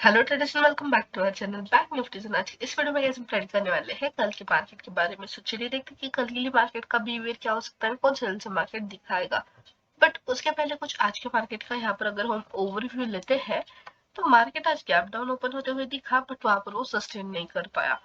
Hello traditional, welcome back to our channel Bank Nifty. आज इस video में कैसे प्रेडिक्ट करने वाले हैं कल के मार्केट के बारे में। चलिए देखते हैं कि कल के लिए मार्केट का बिहेवियर क्या हो सकता है, कौन से लेवल से मार्केट दिखाएगा। बट उसके पहले कुछ आज के मार्केट का यहाँ पर अगर हम ओवरव्यू लेते हैं तो मार्केट आज गैप डाउन ओपन होते हुए दिखा, बट वहां पर वो सस्टेन नहीं कर पाया।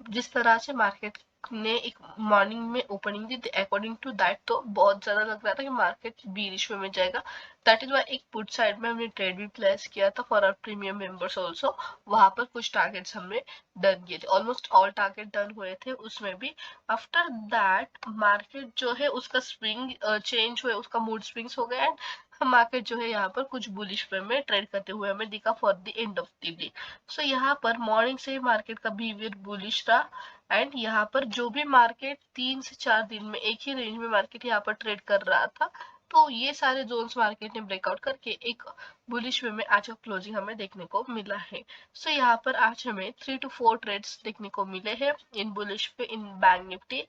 जिस तरह से मार्केट ने एक मॉर्निंग में ओपनिंग दी, अकॉर्डिंग टू दैट तो बहुत ज्यादा लग रहा था कि मार्केट बीरिश में जाएगा। दैट इज वाई एक पुट साइड में हमने ट्रेड भी प्लेस किया था for our premium members also. वहां पर कुछ टारगेट्स हमने डन किए थे, ऑलमोस्ट ऑल टारगेट डन हुए थे उसमें भी। आफ्टर दैट मार्केट जो है उसका स्विंग चेंज हुए, उसका मूड स्विंग्स हो गया एंड मार्केट जो है यहाँ पर कुछ बुलिश वे में ट्रेड करते हुए हमें दिखा for the end of the day. So यहाँ पर मॉर्निंग से मार्केट का बिहेवियर बुलिश रहा एंड यहाँ पर जो भी मार्केट 3 से 4 दिन में एक ही रेंज में मार्केट यहाँ पर ट्रेड कर रहा था, तो ये सारे जोन्स मार्केट ने ब्रेकआउट करके एक बुलिश वे में आज का क्लोजिंग हमें देखने को मिला है। सो यहाँ पर आज हमें 3 to 4 ट्रेड्स देखने को मिले हैं इन बुलिश पे in bank Nifty.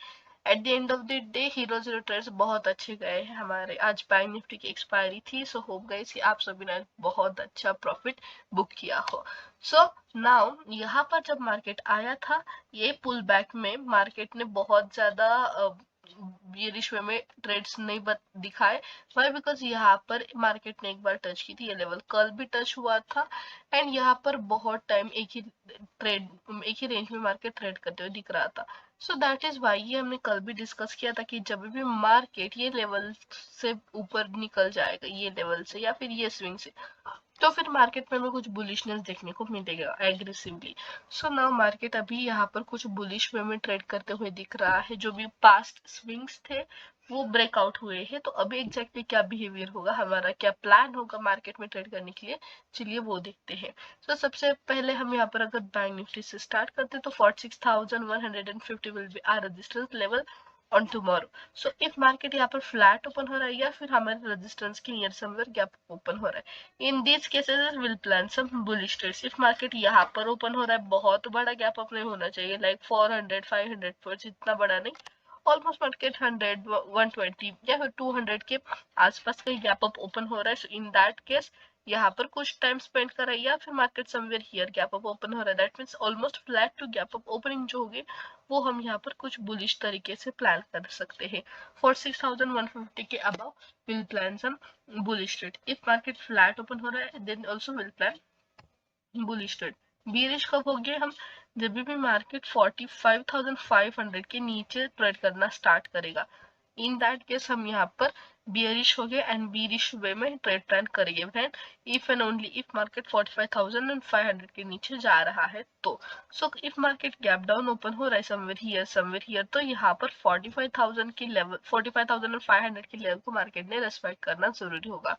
At the end of the day hero zero trades बहुत अच्छे गए हैं हमारे। आज बैंक निफ्टी की एक्सपायरी थी, सो होप गाइस कि आप सभी ने बहुत अच्छा प्रॉफिट बुक किया हो। सो नाउ यहाँ पर जब मार्केट आया था, ये पुल बैक में मार्केट ने बहुत ज्यादा बेरिश वे में ट्रेड्स नहीं दिखाए। वाई? बिकॉज यहाँ पर मार्केट ने एक बार टच की थी ये लेवल, कल भी टच हुआ था एंड यहाँ पर बहुत टाइम एक ही रेंज में मार्केट ट्रेड करते हुए दिख रहा था। सो दैट इज वाई ये हमने कल भी डिस्कस किया था कि जब भी मार्केट ये लेवल से ऊपर निकल जाएगा, ये लेवल से या फिर ये स्विंग से, तो फिर मार्केट में हमें कुछ बुलिशनेस देखने को मिलेगा एग्रेसिवली। सो नाउ मार्केट अभी यहाँ पर कुछ बुलिश वे में ट्रेड करते हुए दिख रहा है। जो भी पास्ट स्विंग्स थे वो ब्रेकआउट हुए हैं, तो अभी एग्जैक्टली क्या बिहेवियर होगा, हमारा क्या प्लान होगा मार्केट में ट्रेड करने के लिए, चलिए वो देखते हैं। तो सबसे पहले हम यहाँ पर अगर बैंक निफ्टी से स्टार्ट करते हैं तो 46,150 will be our resistance level on tomorrow. So if market यहाँ पर फ्लैट ओपन हो रहा है या फिर हमारे रेजिस्टेंस के नियर समवेयर गैप ओपन हो रहा है, in this cases will plan some bullish trades. If market यहाँ पर ओपन हो रहा है, बहुत बड़ा गैप अप नहीं होना चाहिए, लाइक 400-500 पॉइंट्स, इतना बड़ा नहीं, ऑलमोस्ट मार्केट 100-120 या फिर 200 के आसपास का गैप अप ओपन हो रहा है। इन दैट केस यहाँ पर कुछ टाइम स्पेंड करा या फिर market somewhere here gap up open हो रहा है, that means almost flat to gap up opening जो होगी वो हम यहाँ पर कुछ बुलिश तरीके से प्लान कर सकते हैं। फॉर 6,150 के above will plan some bullish trade. If market flat open हो रहा है then also will plan bullish trade. bearish कब होंगे हम, जब भी मार्केट 45,500 के नीचे ट्रेड करना स्टार्ट करेगा, इन दैट केस हम यहाँ पर बियरिश हो गए एंड बीरिश वे में ट्रेड प्लान करेंगे friend. If and only if market 45,500 के नीचे जा रहा है तो। सो if market gap down open हो रहा है समवेयर हियर, तो यहाँ पर 45,000 की लेवल 45,500 के लेवल को मार्केट ने रेस्पेक्ट करना जरूरी होगा।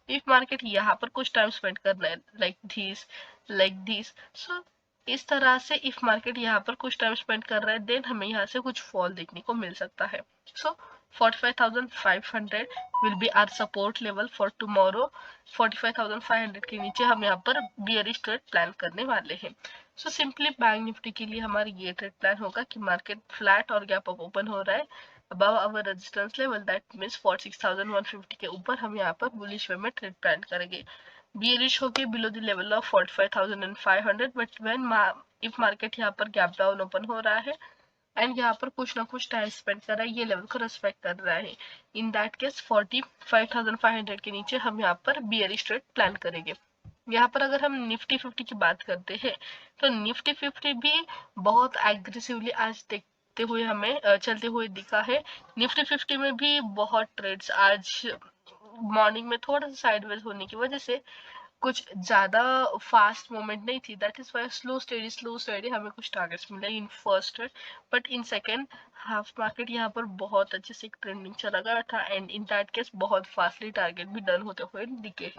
इफ मार्केट यहाँ पर कुछ टाइम स्पेंड करना है लाइक दिस, सो इस तरह से इफ मार्केट यहाँ पर कुछ टाइम स्पेंड कर रहा है देन हमें यहाँ से कुछ फॉल देखने को मिल सकता है। सो 45,500 will be our support level for tomorrow। 45,500 के नीचे हम यहाँ पर बियरिश ट्रेड प्लान करने वाले हैं। सो सिंपली बैंक निफ्टी के लिए हमारा ये ट्रेड प्लान होगा कि मार्केट फ्लैट और गैप अप ओपन हो रहा है above our resistance level, that means 46,150 के ऊपर हम यहाँ पर बुलिश वे में ट्रेड प्लान करेंगे। bearish होके below the level of 45,500, but when if market यहाँ पर गैप डाउन ओपन हो रहा है एंड यहाँ पर कुछ ना कुछ टाइम स्पेंड कर रहा है, ये लेवल को रेस्पेक्ट कर रहा है, इन दैट केस 45,500 के नीचे हम यहाँ पर बियरिश ट्रेड प्लान करेंगे। यहाँ पर अगर हम निफ्टी 50 की बात करते हैं तो निफ्टी 50 भी बहुत एग्रेसिवली आज देखते हुए हमें चलते हुए दिखा है। निफ्टी 50 में भी बहुत ट्रेड्स आज मॉर्निंग में थोड़ा सा साइडवेज होने की वजह से कुछ ज्यादा फास्ट मूवमेंट नहीं थी, that is why slow steady हमें कुछ टारगेट्स मिले in first, but in second half market यहाँ पर बहुत अच्छे से ट्रेंडिंग चला गया था एंड इन दैट केस बहुत फास्टली टारगेट भी डन होते हुए दिखे।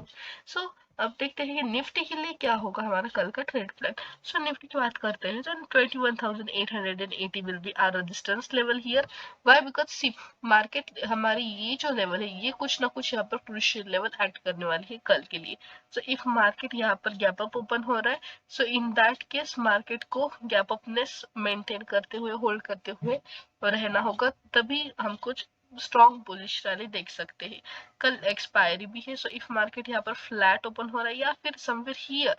सो अब देखते हैं कि निफ्टी के लिए क्या होगा हमारा कल का ट्रेड प्लान। सो निफ्टी की बात करते हैं तो 21,880 will be our resistance level here. Why? Because see market हमारी ये जो लेवल है ये कुछ ना कुछ यहाँ पर क्रूशियल लेवल एक्ट करने वाली है कल के लिए। सो इफ मार्केट यहाँ पर गैप अप ओपन हो रहा है, सो इन दैट केस मार्केट को गैप अपनेस मेंटेन करते हुए होल्ड करते हुए रहना होगा, तभी हम कुछ स्ट्रॉन्ग बुलिश रैली देख सकते हैं। कल एक्सपायरी भी है, सो इफ मार्केट यहाँ पर फ्लैट ओपन हो रहा है या फिर somewhere here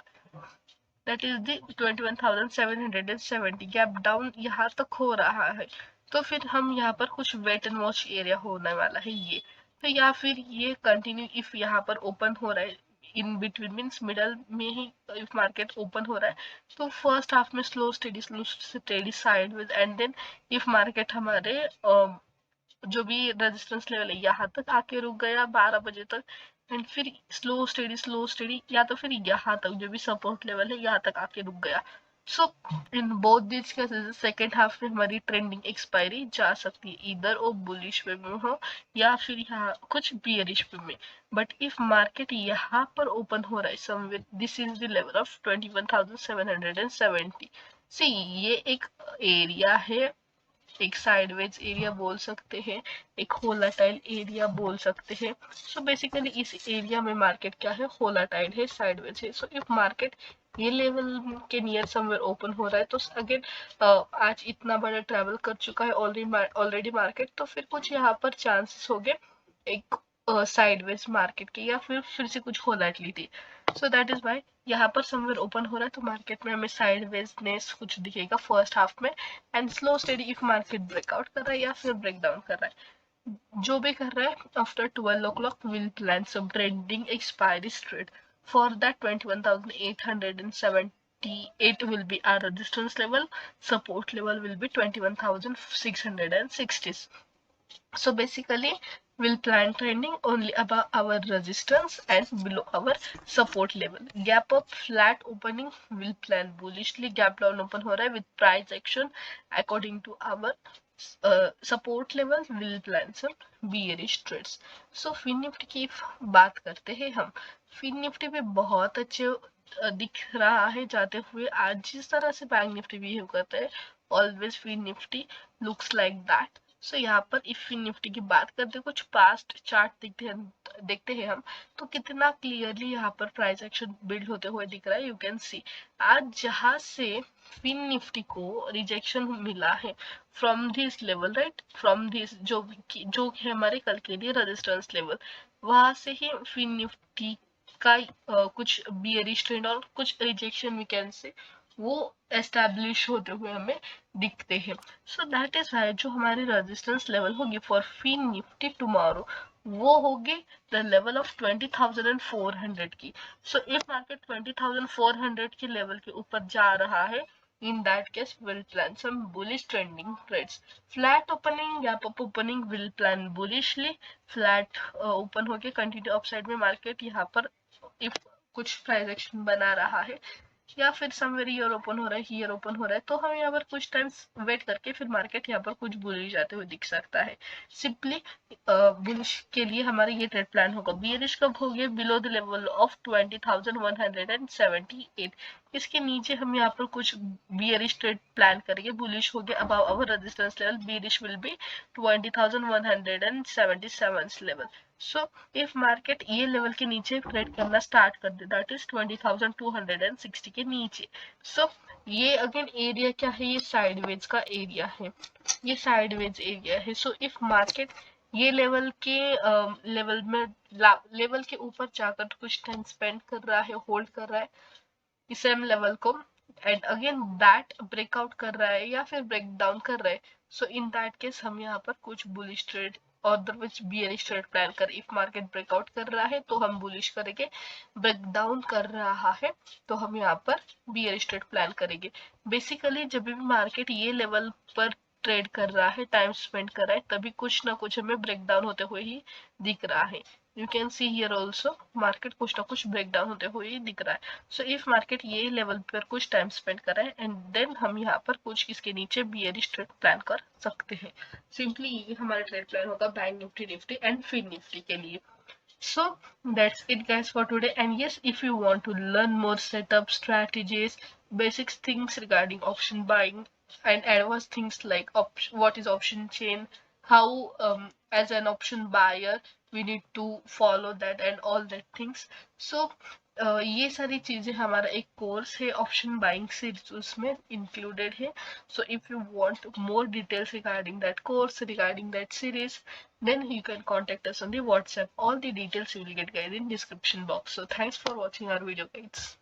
that is the 21,770 gap down यहाँ तक हो रहा है, तो फिर हम यहाँ पर कुछ वेट एंड वॉच एरिया होने वाला है ये, तो या फिर ये कंटिन्यू इफ यहाँ पर ओपन हो रहा है इन बिटवीन मीन्स मिडल में ही इफ मार्केट ओपन हो रहा है, तो फर्स्ट हाफ में slow steady sideways and then if market हमारे जो भी रेजिस्टेंस लेवल है यहाँ तक आके रुक गया 12 बजे तक, एंड फिर स्लो स्टेडी या तो फिर यहाँ तक जो भी सपोर्ट लेवल है यहाँ तक आके रुक गया। So in both this cases second half में हमारी ट्रेंडिंग एक्सपायरी जा सकती है, इधर वो बुलिश वे में हो या फिर यहाँ कुछ बियरिश वे में। बट इफ मार्केट यहाँ पर ओपन हो रहा है somewhere, this is the level of 21,770। सी ये एक एरिया है, एक साइडवेज एरिया बोल सकते हैं, एक होलाटाइल एरिया बोल सकते हैं। सो बेसिकली इस एरिया में मार्केट क्या है, होलाटाइल है, साइडवेज है। सो इफ मार्केट ये लेवल के नियर समवेयर ओपन हो रहा है तो अगेन आज इतना बड़ा ट्रैवल कर चुका है ऑलरेडी मार्केट, तो फिर कुछ यहाँ पर चांसेस हो गए एक साइडवेज मार्केट के या फिर से कुछ volatility. So that is why यहाँ पर समवेयर ओपन हो रहा है तो मार्केट में हमें साइडवेजनेस कुछ दिखेगा फर्स्ट हाफ में, and slow steady if market breakout कर रहा है या फिर ब्रेक डाउन कर रहा है, जो भी कर रहा है after 12 o'clock will plan some trending expiry trade for that 21,878 will be our resistance level, support level will be 21,660. So basically we'll plan trending only above our resistance and below our support level. Gap up flat opening will plan bullishly, gap down open हो रहा है with price action according to our support level will plan some bearish trades. So fin Nifty की बात करते हैं हम, fin Nifty पे बहुत अच्छे दिख रहा है जाते हुए। आज जिस तरह से बैंक निफ्टी बिहेव करता है always Fin Nifty looks like that. So यहाँ पर इफ फिन निफ्टी की बात करते हैं, कुछ पास्ट चार्ट देखते हैं हम, तो कितना क्लियरली यहाँ पर प्राइस एक्शन बिल्ड होते हुए दिख रहा है। यू कैन सी आज जहां से फिन निफ्टी को रिजेक्शन मिला है from this level, right, from this जो है हमारे कल के लिए रेजिस्टेंस लेवल, वहां से ही फिन निफ्टी का कुछ बियरिश ट्रेंड और कुछ रिजेक्शन वी कैन से वो एस्टैब्लिश होते हुए हमें दिखते हैं। सो दैट इज वाई जो हमारी रेजिस्टेंस लेवल होगी फॉर फिन निफ्टी टुमारो वो होगी द लेवल ऑफ 20,400 की। सो इफ मार्केट 20,400 के लेवल के ऊपर जा रहा है, in that case we'll plan some bullish trending trades. Flat opening, gap up opening will plan bullishly, flat open होके continue upside में मार्केट यहाँ पर if कुछ प्राइस एक्शन बना रहा है या फिर समवेयर ईयर ओपन हो रहा है, ईयर ओपन हो रहा है, तो हम यहाँ पर कुछ टाइम वेट करके फिर मार्केट यहाँ पर कुछ बुलिश जाते हुए दिख सकता है। सिंपली बुलिश के लिए हमारा ये ट्रेड प्लान होगा। बियरिश कब हो गया, बिलो द लेवल ऑफ 20,178। इसके नीचे हम यहाँ पर कुछ बियरिश ट्रेड प्लान करेंगे। बुलिश हो गया above our resistance level, bearish will be 20,177 level. So if market ये लेवल के नीचे ट्रेड करना स्टार्ट कर दे, दैट इज 20,260 के नीचे, सो ये अगेन एरिया क्या है, ये साइडवेज का एरिया है, ये साइडवेज एरिया है। सो इफ मार्केट ये लेवल के लेवल के ऊपर जाकर कुछ टाइम स्पेंड कर रहा है, होल्ड कर रहा है इस सेम लेवल को, एंड अगेन दैट ब्रेकआउट कर रहा है या फिर ब्रेक डाउन कर रहा है, सो इन दैट केस हम यहाँ पर कुछ bullish trade otherwise bearish trade plan कर। इफ मार्केट ब्रेकआउट कर रहा है तो हम बुलिश करेंगे, ब्रेक डाउन कर रहा है तो हम यहाँ पर बियरिश ट्रेड प्लान करेंगे। बेसिकली जब भी मार्केट ये लेवल पर ट्रेड कर रहा है, टाइम स्पेंड कर रहा है, तभी कुछ ना कुछ हमें ब्रेक डाउन होते हुए ही दिख रहा है। You can see here also market कुछ ना कुछ ब्रेक डाउन होते हुए ही दिख रहा है। सो इफ मार्केट ये लेवल पर कुछ टाइम स्पेंड कर रहा है एंड देन हम यहाँ पर कुछ इसके नीचे बियरिश ट्रेड प्लान कर सकते हैं। सिंपली ये हमारा ट्रेड प्लान होगा बैंक निफ्टी एंड फिन निफ्टी के लिए। So that's it guys for today, and yes, if you want to learn more setup strategies, basic things regarding option buying and advanced things like what is option chain, how as an option buyer we need to follow that and all that things. So ये सारी चीजें हमारा एक course है option buying series, उसमें included है। So if you want more details regarding that course, regarding that series, then you can contact us on the WhatsApp. All the details you will get guys in description box. So thanks for watching our video guys.